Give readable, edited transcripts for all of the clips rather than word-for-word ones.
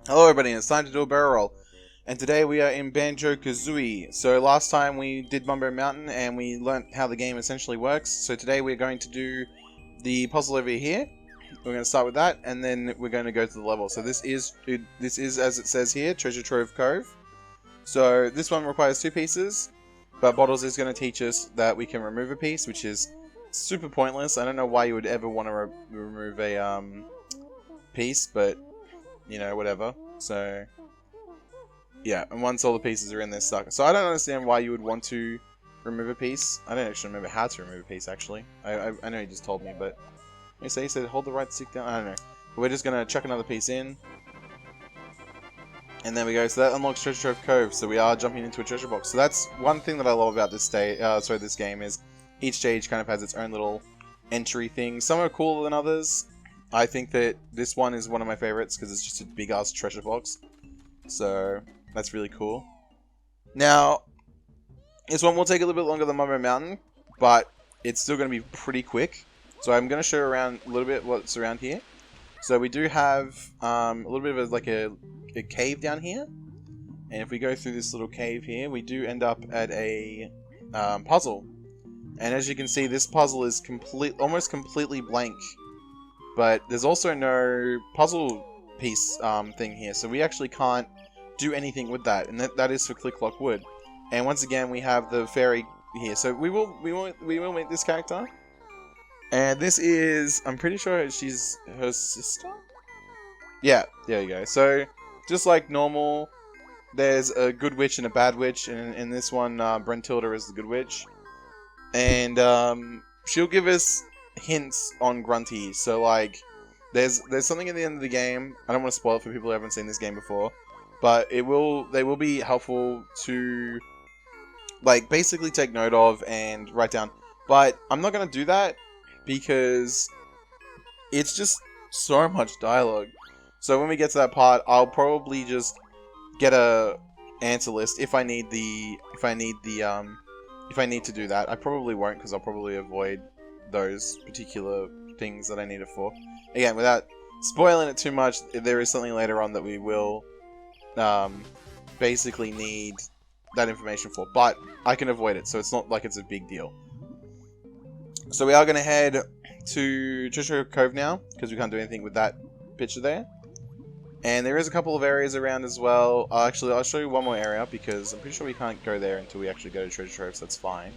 Hello everybody, it's time to do a barrel roll. And today we are in Banjo-Kazooie. So last time we did Mumbo Mountain and we learnt how the game essentially works. So today we're going to do the puzzle over here. We're going to start with that and then we're going to go to the level. So this is as it says here, Treasure Trove Cove. So this one requires 2 pieces, but Bottles is going to teach us that we can remove a piece, which is super pointless. I don't know why you would ever want to remove a piece, but you know, whatever. So, yeah, and once all the pieces are in, they're stuck. So I don't understand why you would want to remove a piece. I don't actually remember how to remove a piece, actually. I know he just told me, but... He said hold the right stick down. I don't know. But we're just going to chuck another piece in. And there we go. So that unlocks Treasure Trove Cove. So we are jumping into a treasure box. So that's one thing that I love about this this game is each stage kind of has its own little entry thing. Some are cooler than others. I think that this one is one of my favorites because it's just a big ass treasure box. So that's really cool. Now, this one will take a little bit longer than Mumbo Mountain, but it's still going to be pretty quick. So I'm going to show around a little bit what's around here. So we do have a little bit of a cave down here. And if we go through this little cave here, we do end up at a puzzle. And as you can see, this puzzle is almost completely blank. But there's also no puzzle piece thing here, so we actually can't do anything with that, and that is for Click Lock Wood. And once again, we have the fairy here, so we will meet this character. And this is, I'm pretty sure she's her sister. Yeah, there you go. So just like normal, there's a good witch and a bad witch, and in this one, Brentilda is the good witch, and she'll give us hints on Grunty. So like there's something at the end of the game. I don't want to spoil it for people who haven't seen this game before, but they will be helpful to like basically take note of and write down. But I'm not going to do that because it's just so much dialogue. So when we get to that part, I'll probably just get a answer list if I need to do that. I probably won't because I'll probably avoid those particular things that I need it for. Again, without spoiling it too much, there is something later on that we will basically need that information for, but I can avoid it, so it's not like it's a big deal. So we are going to head to Treasure Cove now, because we can't do anything with that picture there. And there is a couple of areas around as well. Actually, I'll show you one more area, because I'm pretty sure we can't go there until we actually go to Treasure Trove, so that's fine.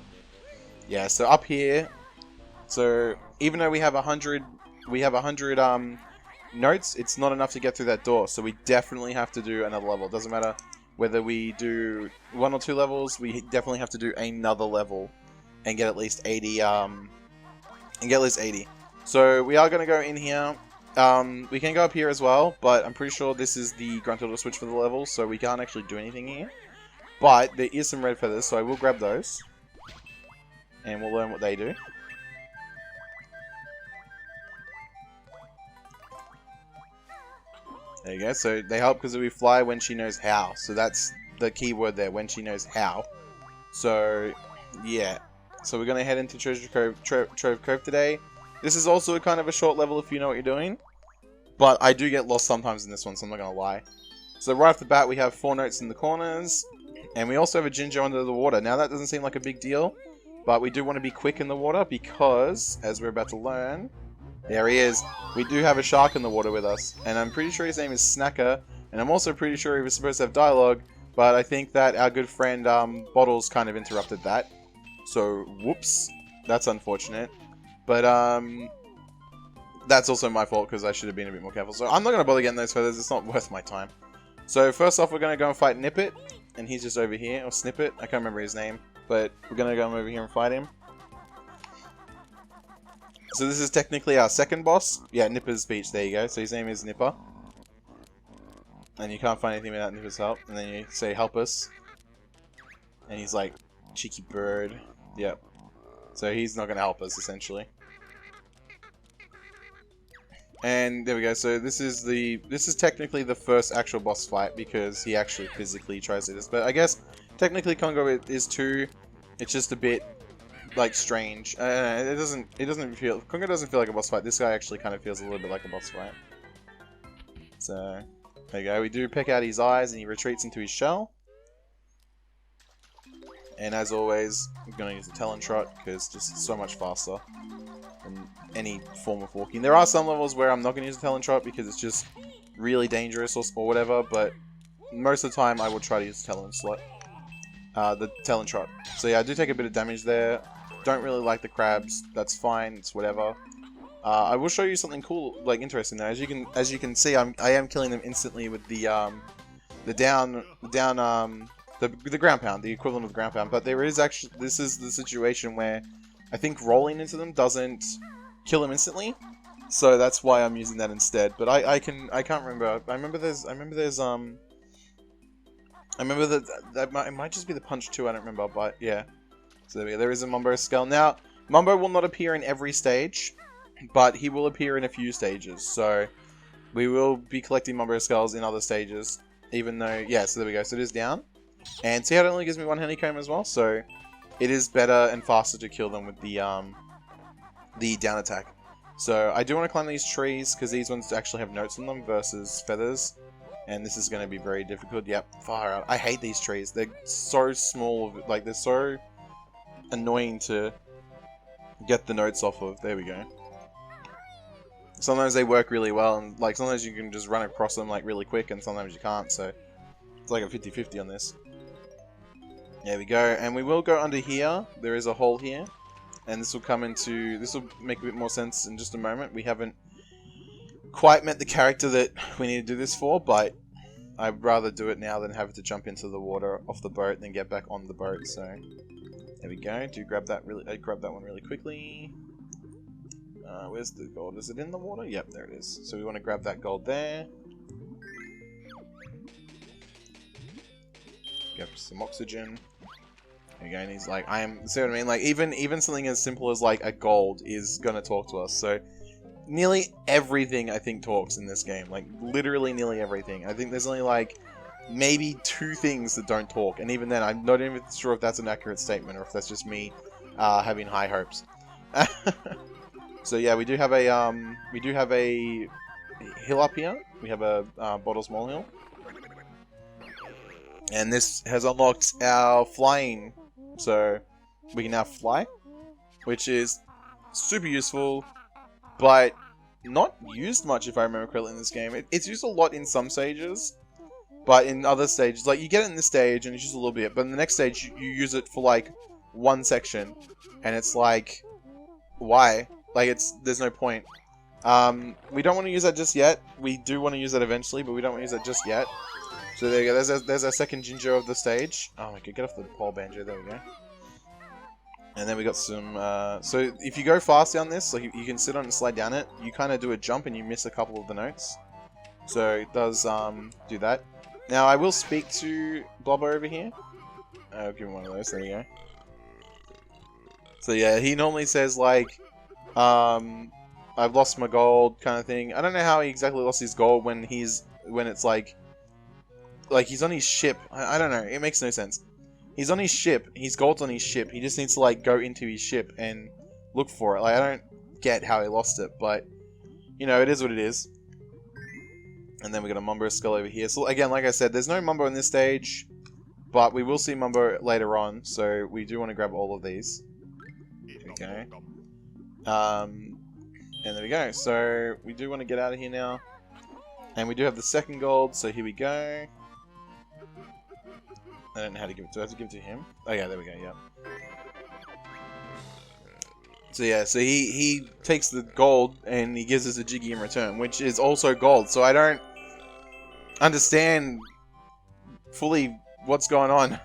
Yeah, so up here, so even though we have 100 notes, it's not enough to get through that door. So we definitely have to do another level. It doesn't matter whether we do 1 or 2 levels. We definitely have to do another level and get at least 80. So we are going to go in here. We can go up here as well, but I'm pretty sure this is the Gruntilda switch for the level, so we can't actually do anything here. But there is some red feathers, so I will grab those, and we'll learn what they do. There you go, so they help because we fly when she knows how. So that's the key word there, when she knows how. So, yeah. So we're going to head into Treasure Trove Cove today. This is also kind of a short level if you know what you're doing. But I do get lost sometimes in this one, so I'm not going to lie. So right off the bat, we have 4 notes in the corners. And we also have a ginger under the water. Now that doesn't seem like a big deal. But we do want to be quick in the water because, as we're about to learn... There he is. We do have a shark in the water with us. And I'm pretty sure his name is Snacker. And I'm also pretty sure he was supposed to have dialogue. But I think that our good friend Bottles kind of interrupted that. So, whoops. That's unfortunate. But that's also my fault because I should have been a bit more careful. So I'm not going to bother getting those feathers. It's not worth my time. So first off, we're going to go and fight Nippet. And he's just over here. Or Snippet. I can't remember his name. But we're going to go over here and fight him. So this is technically our second boss. Yeah, Nipper's speech. There you go. So his name is Nipper. And you can't find anything without Nipper's help. And then you say, help us. And he's like, cheeky bird. Yep. So he's not going to help us, essentially. And there we go. So this is technically the first actual boss fight because he actually physically tries to do this. But I guess technically Congo is too. It's just a bit like strange. It doesn't feel. Congo doesn't feel like a boss fight. This guy actually kind of feels a little bit like a boss fight. So There you go. We do peck out his eyes and he retreats into his shell. And as always, I'm going to use the Talon Trot because it's just so much faster than any form of walking. There are some levels where I'm not going to use the Talon Trot because it's just really dangerous or whatever, but most of the time I will try to use the Talon Slot. The Talon Trot. So yeah, I do take a bit of damage there. Don't really like the crabs. That's fine. It's whatever. I will show you something cool, like interesting though. As you can see, I am killing them instantly with the ground pound, the equivalent of the ground pound. But there is actually, this is the situation where I think rolling into them doesn't kill them instantly. So that's why I'm using that instead. But I can't remember. I remember that it might just be the punch too. I don't remember, but yeah. So there is a Mumbo skull. Now, Mumbo will not appear in every stage, but he will appear in a few stages. So we will be collecting Mumbo skulls in other stages, even though, yeah. So there we go. So it is down, and see how it only gives me one honeycomb as well. So it is better and faster to kill them with the down attack. So I do want to climb these trees because these ones actually have notes on them versus feathers. And this is going to be very difficult. Yep, far out. I hate these trees. They're so small. Like, they're so annoying to get the notes off of. There we go. Sometimes they work really well. And, like, sometimes you can just run across them, like, really quick. And sometimes you can't. So, it's like a 50-50 on this. There we go. And we will go under here. There is a hole here. And this will come into... This will make a bit more sense in just a moment. We haven't quite met the character that we need to do this for, but I'd rather do it now than have to jump into the water off the boat and then get back on the boat. So there we go. Do grab that grab that one really quickly. Where's the gold? Is it in the water? Yep, there it is. So we want to grab that gold there. Get some oxygen. Again, he's like, see what I mean? Like even something as simple as like a gold is gonna talk to us. So nearly everything I think talks in this game. Like literally nearly everything. I think there's only like maybe 2 things that don't talk, and even then I'm not even sure if that's an accurate statement or if that's just me having high hopes. So yeah, we do have a hill up here. We have a Bottles Molehill. And this has unlocked our flying, so we can now fly, which is super useful, but not used much if I remember correctly in this game. It's used a lot in some stages, but in other stages, like you get it in this stage and it's just a little bit, but in the next stage you use it for like one section, and it's like, why? Like there's no point. We don't want to use that just yet. We do want to use that eventually, but we don't want to use that just yet. So there you go, there's our second ginger of the stage. Oh my god, get off the pole, Banjo, there we go. And then we got some, so if you go fast down this, like you can sit on and slide down it, you kind of do a jump and you miss a couple of the notes. So it does do that. Now I will speak to Blubber over here. I'll give him one of those, there you go. So yeah, he normally says like, I've lost my gold kind of thing. I don't know how he exactly lost his gold when it's like he's on his ship. I don't know. It makes no sense. He's on his ship. His gold's on his ship. He just needs to like go into his ship and look for it. Like I don't get how he lost it, but you know, it is what it is. And then we got a Mumbo skull over here. So again, like I said, there's no Mumbo in this stage, but we will see Mumbo later on. So we do want to grab all of these. Okay. And there we go. So we do want to get out of here now. And we do have the second gold, so here we go. I don't know how to give it to. Do I have to give it to him? Oh yeah, there we go. Yeah. So yeah, so he takes the gold and he gives us a Jiggy in return, which is also gold. So I don't understand fully what's going on.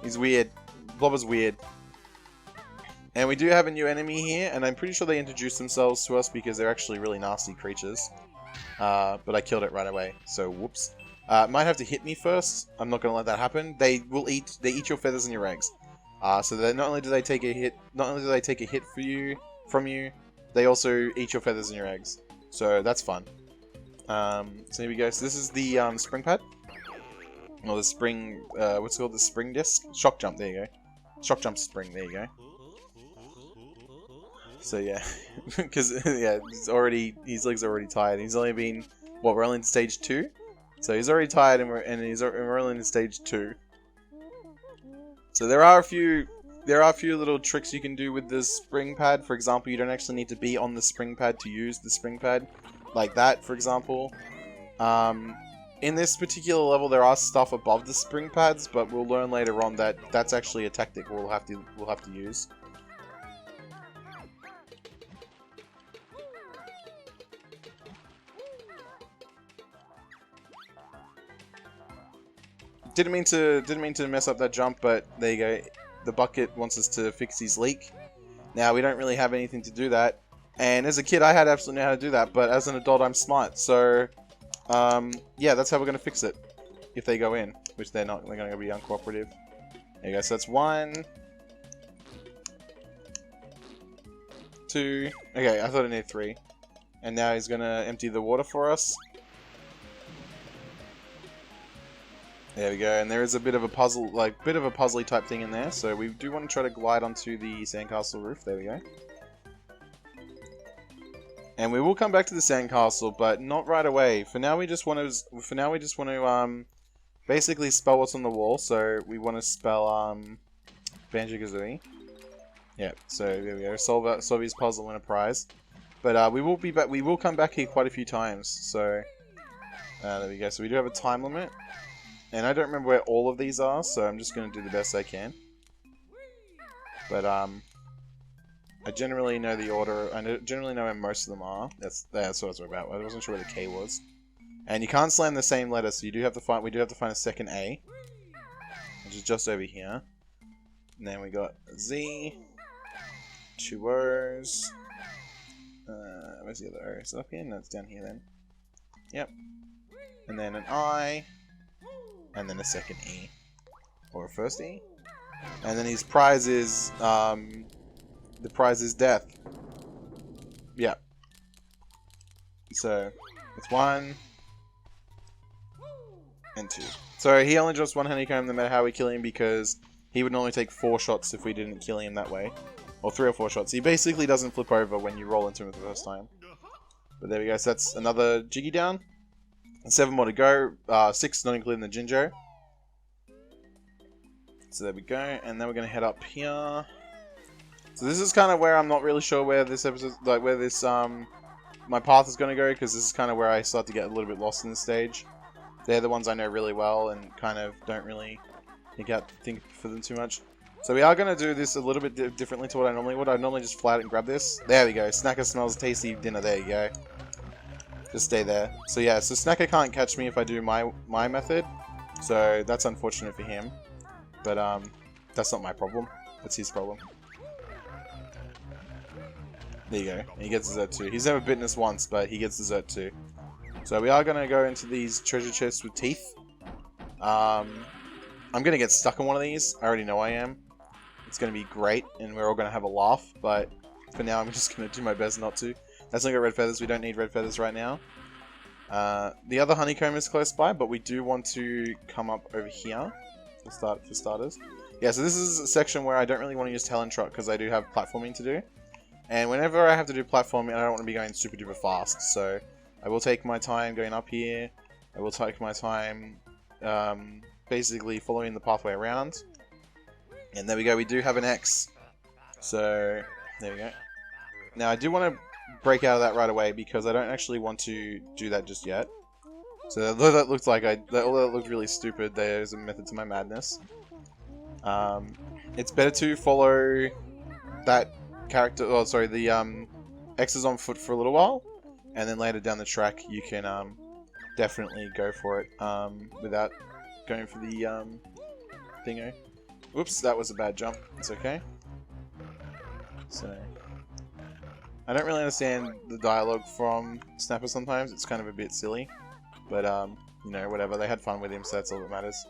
He's weird. Blubber's weird. And we do have a new enemy here, and I'm pretty sure they introduced themselves to us because they're actually really nasty creatures. But I killed it right away, so whoops. Might have to hit me first. I'm not gonna let that happen. They eat your feathers and your eggs. So that not only do they take a hit, from you, they also eat your feathers and your eggs. So that's fun. So here we go. So this is the spring pad, or the spring. What's it called? The spring disc. Shock jump. There you go. Shock jump spring. There you go. So yeah, because yeah, his legs are already tired. He's only been, what, we're only in stage 2, So he's already tired, and we're only in stage 2. So there are a few little tricks you can do with this spring pad. For example, you don't actually need to be on the spring pad to use the spring pad, like that, for example. In this particular level, there are stuff above the spring pads, but we'll learn later on that that's actually a tactic we'll have to use. Didn't mean to mess up that jump, but there you go. The bucket wants us to fix his leak. Now we don't really have anything to do that, and as a kid I had absolutely know how to do that, but as an adult I'm smart, so yeah, that's how we're gonna fix it. If they go in, which they're not, they're gonna be uncooperative. There you go. So that's 1, 2. Okay, I thought I needed 3, and now he's gonna empty the water for us. There we go, and there is a bit of a puzzle, puzzly type thing in there, so we do want to try to glide onto the sandcastle roof. There we go. And we will come back to the sandcastle, but not right away. For now, we just want to, basically spell what's on the wall. So we want to spell Banjo-Kazooie. Yeah. So there we go. Solve his puzzle, win a prize. But we will be back. We will come back here quite a few times. So there we go. So we do have a time limit. And I don't remember where all of these are, so I'm just going to do the best I can. But, I generally know the order, generally know where most of them are. That's what it's about. I wasn't sure where the K was. And you can't slam the same letter, so we do have to find a second A. Which is just over here. And then we got a Z. 2 O's. Where's the other O? Is it up here? No, it's down here then. Yep. And then an I. And then a second E. Or a first E. And then his prize is, the prize is death. Yeah. So, it's 1. And 2. So he only drops 1 honeycomb no matter how we kill him, because he would normally take 4 shots if we didn't kill him that way. Or 3 or 4 shots. He basically doesn't flip over when you roll into him the first time. But there we go. So that's another Jiggy down. 7 more to go. 6 not including the Jinjo. So there we go. And then we're going to head up here. So this is kind of where I'm not really sure where this episode, like where this, my path is going to go. Because this is kind of where I start to get a little bit lost in the stage. They're the ones I know really well and kind of don't really think for them too much. So we are going to do this a little bit differently to what I normally would. I'd normally just fly it and grab this. There we go. Snacker smells tasty dinner. There you go. Just stay there. So yeah, so Snacker can't catch me if I do my method. So that's unfortunate for him. But that's not my problem. That's his problem. There you go. He gets dessert too. He's never bitten us once, but he gets dessert too. So we are going to go into these treasure chests with teeth. I'm going to get stuck in one of these. I already know I am. It's going to be great, and we're all going to have a laugh. But for now, I'm just going to do my best not to. That's not got red feathers. We don't need red feathers right now. The other honeycomb is close by, but we do want to come up over here for starters. Yeah, so this is a section where I don't really want to use Talon Trot because I do have platforming to do. And whenever I have to do platforming, I don't want to be going super duper fast. So I will take my time going up here. I will take my time basically following the pathway around. And there we go. We do have an X. So there we go. Now I do want to break out of that right away because I don't actually want to do that just yet. So although that looked like although it looked really stupid, there's a method to my madness. It's better to follow that character. Oh, sorry, the X's on foot for a little while, and then later down the track you can definitely go for it without going for the thingo. Whoops, that was a bad jump. It's okay. So I don't really understand the dialogue from Snapper sometimes. It's kind of a bit silly. But, you know, whatever. They had fun with him, so that's all that matters.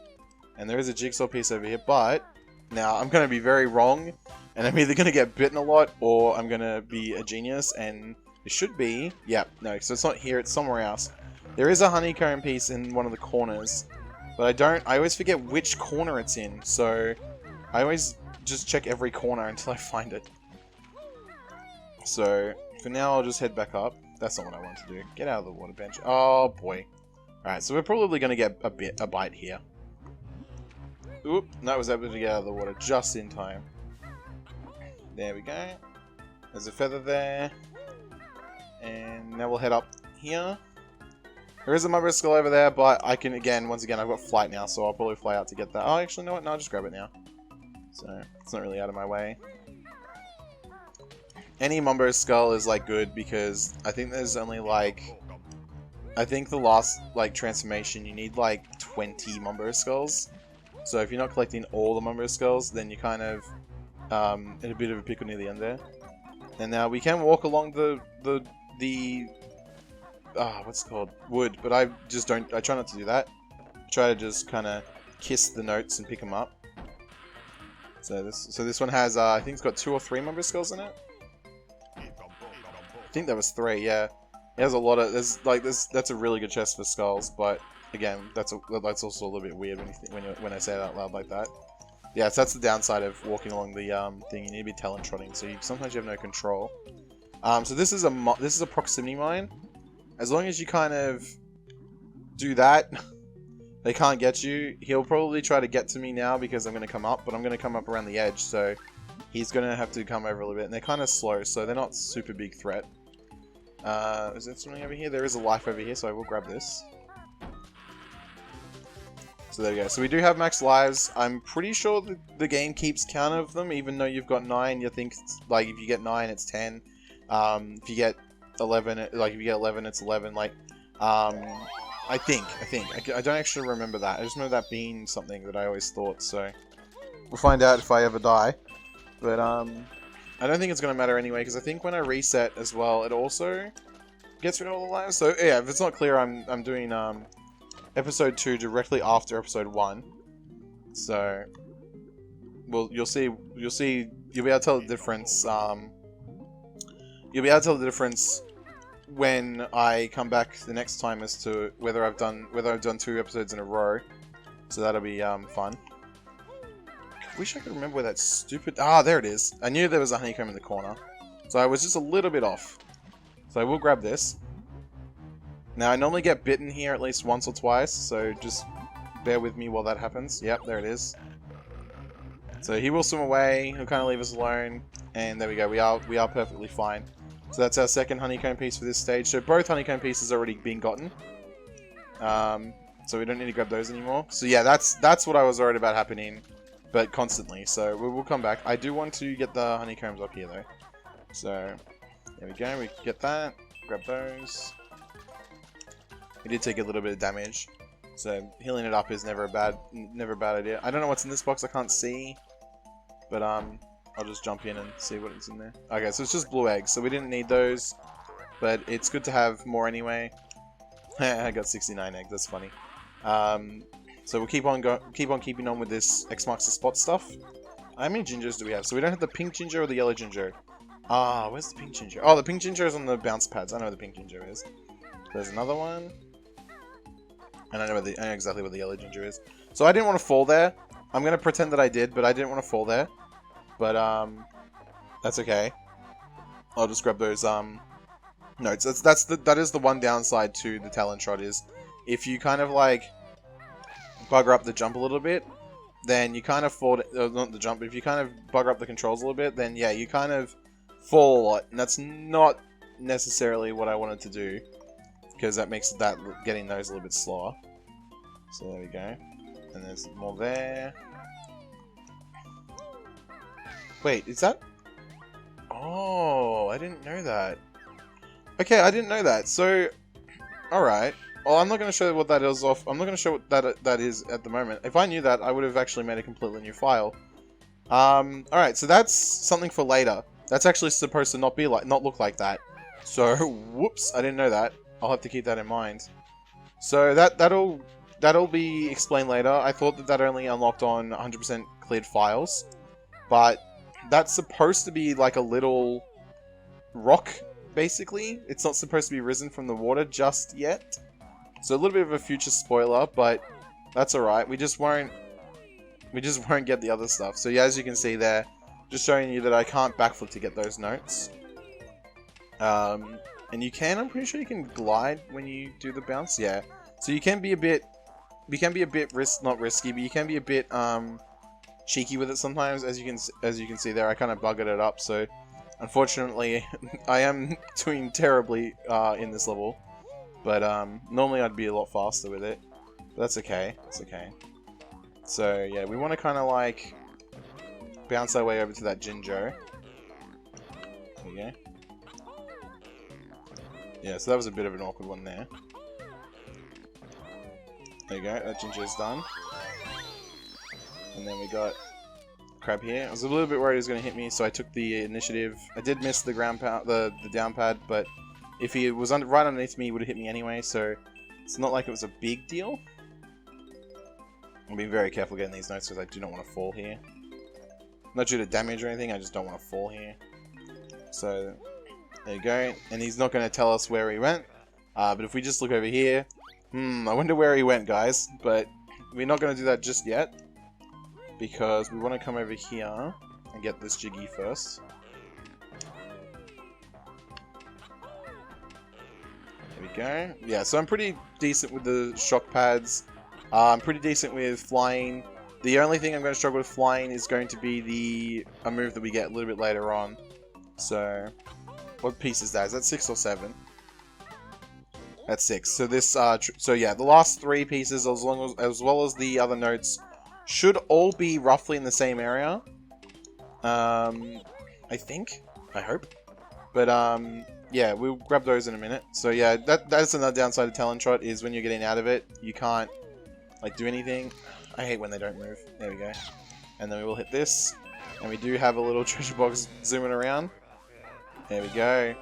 And there is a jigsaw piece over here, but now I'm going to be very wrong. And I'm either going to get bitten a lot, or I'm going to be a genius. And it should be... Yeah, no, so it's not here. It's somewhere else. There is a honeycomb piece in one of the corners. But I always forget which corner it's in. So I always just check every corner until I find it. So, for now, I'll just head back up. That's not what I want to do. Get out of the water bench. Oh, boy. Alright, so we're probably going to get a bite here. Oop, that was able to get out of the water just in time. There we go. There's a feather there. And now we'll head up here. There is a mumbo skull over there, but I can, once again, I've got flight now, so I'll probably fly out to get that. Oh, actually, you know what? No, I'll just grab it now. So, it's not really out of my way. Any mumbo skull is, like, good, because I think there's only, like... I think the last, like, transformation, you need, like, 20 mumbo skulls. So if you're not collecting all the mumbo skulls, then you're kind of in a bit of a pickle near the end there. And now we can walk along the what's it called? Wood, but I just don't, I try not to do that. I try to just kind of kiss the notes and pick them up. So this one has, I think it's got 2 or 3 mumbo skulls in it. I think that was 3, yeah. It has a lot of, that's a really good chest for skulls, but again, that's also a little bit weird when I say it out loud like that. Yeah, so that's the downside of walking along the thing. You need to be talent trotting, so sometimes you have no control. So this is a proximity mine. As long as you kind of do that, they can't get you. He'll probably try to get to me now because I'm going to come up, but I'm going to come up around the edge, so he's going to have to come over a little bit. And they're kind of slow, so they're not super big threat. Is there something over here? There is a life over here, so I will grab this. So there we go. So we do have max lives. I'm pretty sure the game keeps count of them, even though you've got 9. You think, like, if you get 9, it's 10. If you get 11, if you get 11, it's 11. Like, I think. I don't actually remember that. I just remember that being something that I always thought. So we'll find out if I ever die. But I don't think it's gonna matter anyway, because I think when I reset as well, it also gets rid of all the lives. So yeah, if it's not clear, I'm doing episode 2 directly after episode 1. So well, you'll be able to tell the difference. You'll be able to tell the difference when I come back the next time as to whether I've done 2 episodes in a row. So that'll be fun. Wish I could remember where that stupid... Ah, there it is. I knew there was a honeycomb in the corner. So I was just a little bit off. So I will grab this. Now, I normally get bitten here at least once or twice, so just bear with me while that happens. Yep, there it is. So he will swim away, he'll kind of leave us alone, and there we go, we are perfectly fine. So that's our second honeycomb piece for this stage. So both honeycomb pieces already been gotten. So we don't need to grab those anymore. So yeah, that's what I was worried about happening, but constantly. So we will come back. I do want to get the honeycombs up here though. So there we go, we get that, grab those. We did take a little bit of damage, so healing it up is never a bad idea. I don't know what's in this box, I can't see, but I'll just jump in and see what is in there. Okay, so it's just blue eggs, so we didn't need those, but it's good to have more anyway. I got 69 eggs, that's funny. So we'll keep on keeping on with this X marks the spot stuff. How many gingers do we have? So we don't have the pink ginger or the yellow ginger. Ah, where's the pink ginger? Oh, the pink ginger is on the bounce pads. I know where the pink ginger is. There's another one. And I know exactly where the yellow ginger is. So I didn't want to fall there. I'm going to pretend that I did, but I didn't want to fall there. But, that's okay. I'll just grab those, notes. That is the one downside to the talent trot is, if you kind of, like, bugger up the jump a little bit, then you kind of fall, not the jump, but if you kind of bugger up the controls a little bit, then yeah, you kind of fall a lot. And that's not necessarily what I wanted to do, because that makes getting those a little bit slower. So there we go. And there's more there. Wait, is that... Oh, I didn't know that. Okay, I didn't know that. So, alright. Well, I'm not going to show what that is off. I'm not going to show what that is at the moment. If I knew that, I would have actually made a completely new file. Alright, so that's something for later. That's actually supposed to not look like that. So, whoops, I didn't know that. I'll have to keep that in mind. So that'll be explained later. I thought that only unlocked on 100% cleared files, but that's supposed to be like a little rock, basically. It's not supposed to be risen from the water just yet. So a little bit of a future spoiler, but that's alright. We just won't get the other stuff. So yeah, as you can see there, just showing you that I can't backflip to get those notes. And you can, I'm pretty sure you can glide when you do the bounce, yeah. So you can be a bit, not risky, but you can be a bit cheeky with it sometimes. As you can see there, I kind of buggered it up. So unfortunately, I am doing terribly in this level. But normally I'd be a lot faster with it. But that's okay. It's okay. So yeah, we want to kind of like bounce our way over to that Jinjo. There we go. Yeah, so that was a bit of an awkward one there. There you go, that Jinjo's done. And then we got Crab here. I was a little bit worried he was going to hit me, so I took the initiative. I did miss the ground pad, the down pad, but if he was right underneath me, he would have hit me anyway, so it's not like it was a big deal. I'm being very careful getting these notes because I do not want to fall here. Not due to damage or anything, I just don't want to fall here. So, there you go. And he's not going to tell us where he went. But if we just look over here... I wonder where he went, guys. But we're not going to do that just yet. Because we want to come over here and get this Jiggy first. There we go. Yeah, so I'm pretty decent with the shock pads. I'm pretty decent with flying. The only thing I'm going to struggle with flying is going to be a move that we get a little bit later on. So, what piece is that? Is that 6 or 7? That's 6. So this, so yeah, the last 3 pieces, as well as the other notes, should all be roughly in the same area. I think. I hope. But yeah, we'll grab those in a minute. So yeah, that's another downside of Talon Trot is when you're getting out of it, you can't like do anything. I hate when they don't move. There we go. And then we will hit this, and we do have a little treasure box zooming around. There we go.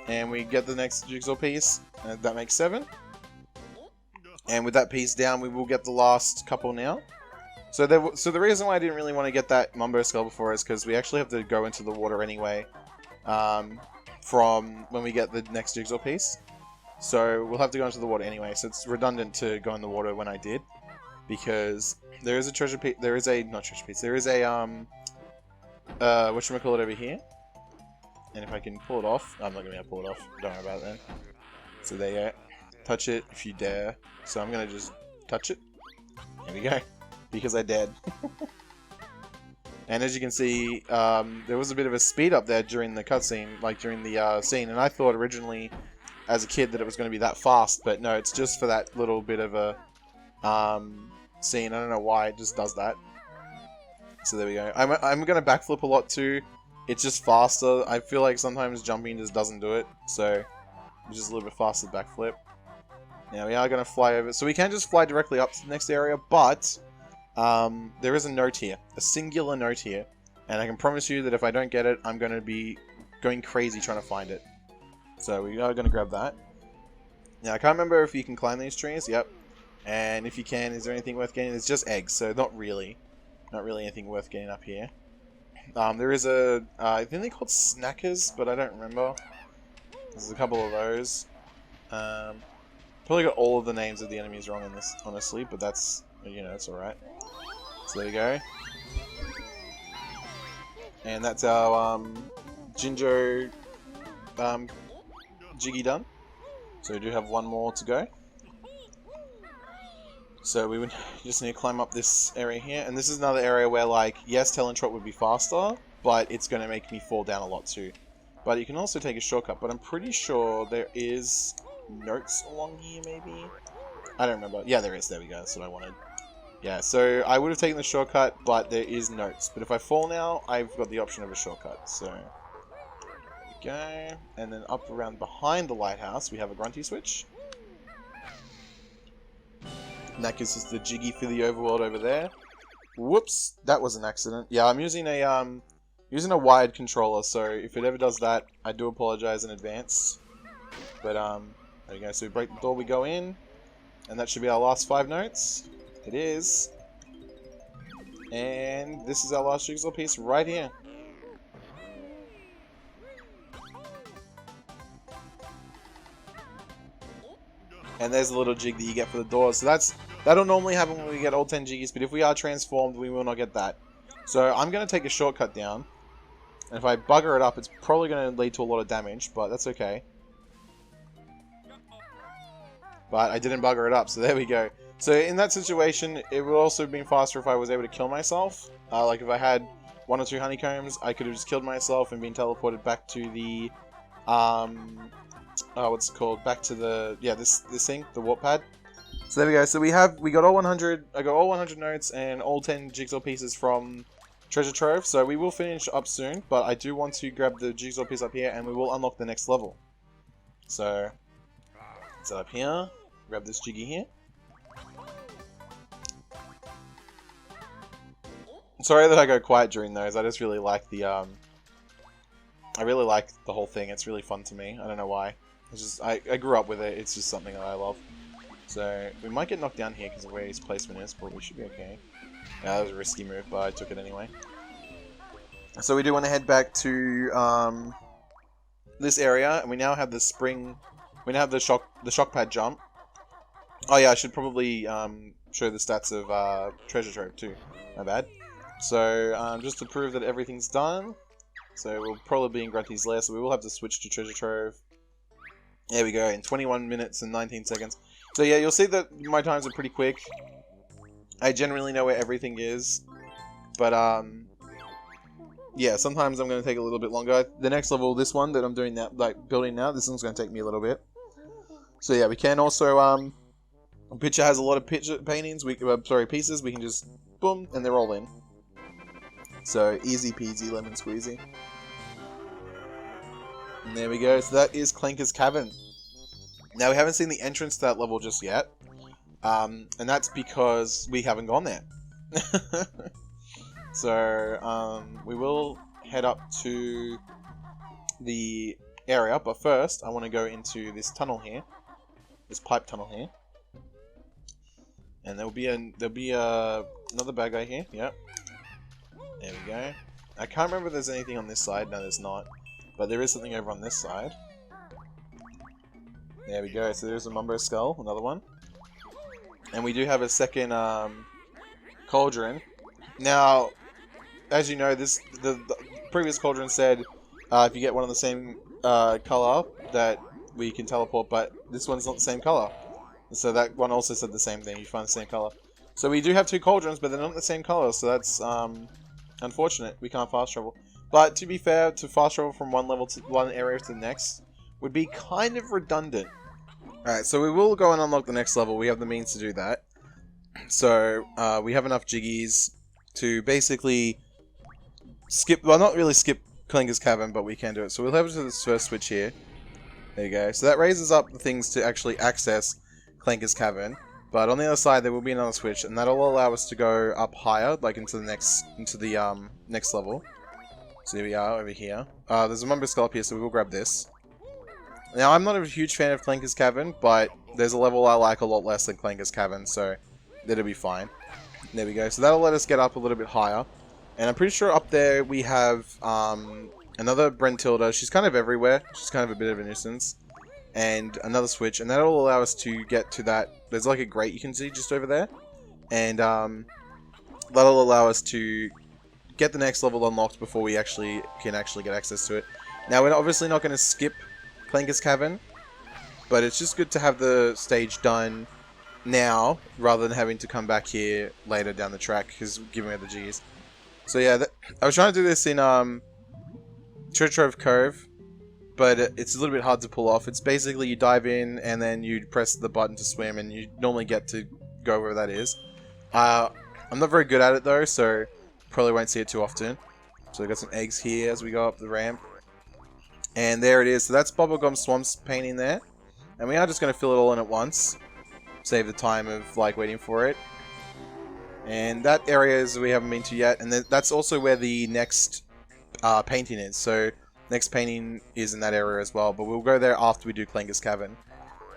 And we get the next jigsaw piece, and that makes 7. And with that piece down, we will get the last couple now. So the reason why I didn't really want to get that Mumbo skull before is because we actually have to go into the water anyway, from when we get the next jigsaw piece. So we'll have to go into the water anyway. So it's redundant to go in the water when I did, because there is a treasure piece. There is a not treasure piece. There is a whatchamacallit over here. And if I can pull it off, I'm not gonna be able to pull it off. Don't worry about it then. So there you go. Touch it if you dare. So I'm gonna just touch it. There we go. Because I dared. And as you can see, there was a bit of a speed up there during the cutscene, like during the scene. And I thought originally, as a kid, that it was going to be that fast. But no, it's just for that little bit of a scene. I don't know why it just does that. So there we go. I'm going to backflip a lot too. It's just faster. I feel like sometimes jumping just doesn't do it. So it's just a little bit faster backflip. Now we are going to fly over. So we can just fly directly up to the next area. But there is a note here. A singular note here. And I can promise you that if I don't get it, I'm going to be going crazy trying to find it. So we are going to grab that. Now I can't remember if you can climb these trees. Yep. And if you can, is there anything worth getting? It's just eggs. So not really anything worth getting up here. There is a, I think they're called snackers, but I don't remember. There's a couple of those. Probably got all of the names of the enemies wrong in this, honestly, but that's, you know, it's alright. So there you go. And that's our, Jinjo, Jiggy done. So we do have one more to go. So we would just need to climb up this area here, and this is another area where, like, yes, Talon Trot would be faster, but it's going to make me fall down a lot too. But you can also take a shortcut, but I'm pretty sure there is notes along here, maybe? I don't remember. Yeah, there is. There we go. That's what I wanted. Yeah, so I would have taken the shortcut, but there is notes. But if I fall now, I've got the option of a shortcut. So there we go. And then up around behind the lighthouse, we have a grunty switch. And that gives us the Jiggy for the overworld over there. Whoops, that was an accident. Yeah, I'm using a wired controller, so if it ever does that, I do apologize in advance. But there we go. So we break the door, we go in, and that should be our last 5 notes. It is. And this is our last jigsaw piece right here. And there's a little jig that you get for the door. So that'll normally happen when we get all 10 jiggies, but if we are transformed, we will not get that. So I'm going to take a shortcut down. And if I bugger it up, it's probably going to lead to a lot of damage, but that's okay. but I didn't bugger it up, so there we go. So in that situation, it would also have been faster if I was able to kill myself. Like if I had 1 or 2 honeycombs, I could have just killed myself and been teleported back to the, what's it called? Back to the, yeah, this thing, the warp pad. So there we go. So we got all 100. I got all 100 notes and all 10 jigsaw pieces from Treasure Trove. So we will finish up soon, but I do want to grab the jigsaw piece up here, and we will unlock the next level. So it's up here. Grab this jiggy here. Sorry that I go quiet during those. I just really like the I really like the whole thing. It's really fun to me. I don't know why. It's just I grew up with it. It's just something that I love. So we might get knocked down here because of where his placement is, but we should be okay. Yeah, that was a risky move, but I took it anyway. So we do want to head back to this area, and we now have the spring. We now have the shock pad jump. Oh yeah, I should probably show the stats of Treasure Trove too. My bad. So just to prove that everything's done. So we'll probably be in Grunty's lair, so we will have to switch to Treasure Trove. There we go, in 21 minutes and 19 seconds. So yeah, you'll see that my times are pretty quick. I generally know where everything is. But yeah, sometimes I'm going to take a little bit longer. The next level, this one that I'm doing now, like building now, this one's going to take me a little bit. So yeah, we can also, picture has a lot of paintings, pieces, we can just, boom, and they're all in. So, easy peasy, lemon squeezy. And there we go, so that is Clanker's Cavern. Now, we haven't seen the entrance to that level just yet. And that's because we haven't gone there. So, we will head up to the area, but first, I want to go into this tunnel here. This pipe tunnel here. And there'll be another bad guy here, yep. There we go. I can't remember if there's anything on this side. No, there's not. But there is something over on this side. There we go. So there's a Mumbo Skull, another one. And we do have a second cauldron. Now, as you know, the previous cauldron said if you get one of the same color that we can teleport, but this one's not the same color. So that one also said the same thing. You find the same color. So we do have 2 cauldrons, but they're not the same color. So that's unfortunate. We can't fast travel. But to be fair, to fast travel from one level to one area to the next would be kind of redundant. Alright, so we will go and unlock the next level. We have the means to do that. So we have enough jiggies to basically skip, well, not really skip Clanker's Cavern, but we can do it. So we'll head to this first switch here. There you go. So that raises up the things to actually access Clanker's Cavern. But on the other side, there will be another switch, and that'll allow us to go up higher, like into the next level. So here we are over here. There's a Mumbo Skull up here, so we will grab this. Now, I'm not a huge fan of Clanker's Cavern, but there's a level I like a lot less than Clanker's Cavern, so that'll be fine. There we go. So that'll let us get up a little bit higher. And I'm pretty sure up there we have another Brentilda. She's kind of everywhere. She's kind of a bit of a nuisance. And another switch, and that'll allow us to get to that. There's like a grate you can see just over there. And that'll allow us to get the next level unlocked before we can actually get access to it. Now, we're obviously not going to skip Clanker's Cavern, but it's just good to have the stage done now rather than having to come back here later down the track, because giving me the G's. So yeah, I was trying to do this in Treasure Trove Cove, but it's a little bit hard to pull off. It's basically you dive in and then you press the button to swim, and you normally get to go where that is. I'm not very good at it though, so probably won't see it too often. So we've got some eggs here as we go up the ramp. And there it is. So that's Bubblegum Swamp's painting there. And we are just going to fill it all in at once. Save the time of like waiting for it. And that area is we haven't been to yet. And that's also where the next painting is. So next painting is in that area as well. But we'll go there after we do Clanker's Cavern.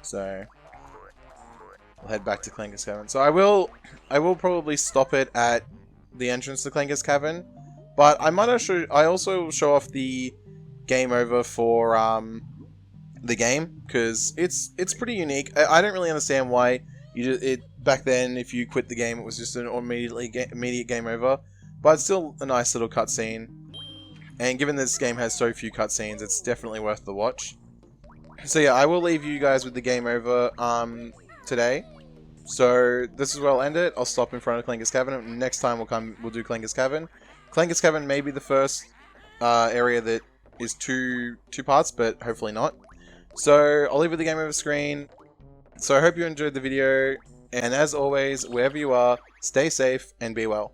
So we'll head back to Clanker's Cavern. So I will probably stop it at the entrance to Clanker's Cavern. But I might also show off the game over for the game, because it's pretty unique. I don't really understand why back then if you quit the game it was just an immediate game over, but it's still a nice little cutscene. And given this game has so few cutscenes, it's definitely worth the watch. So yeah, I will leave you guys with the game over today. So this is where I'll end it. I'll stop in front of Clanker's Cavern. Next time we'll do Clanker's Cavern. Clanker's Cavern may be the first area that is two parts, but hopefully not. So I'll leave with the game over screen. So I hope you enjoyed the video, and as always, wherever you are, stay safe and be well.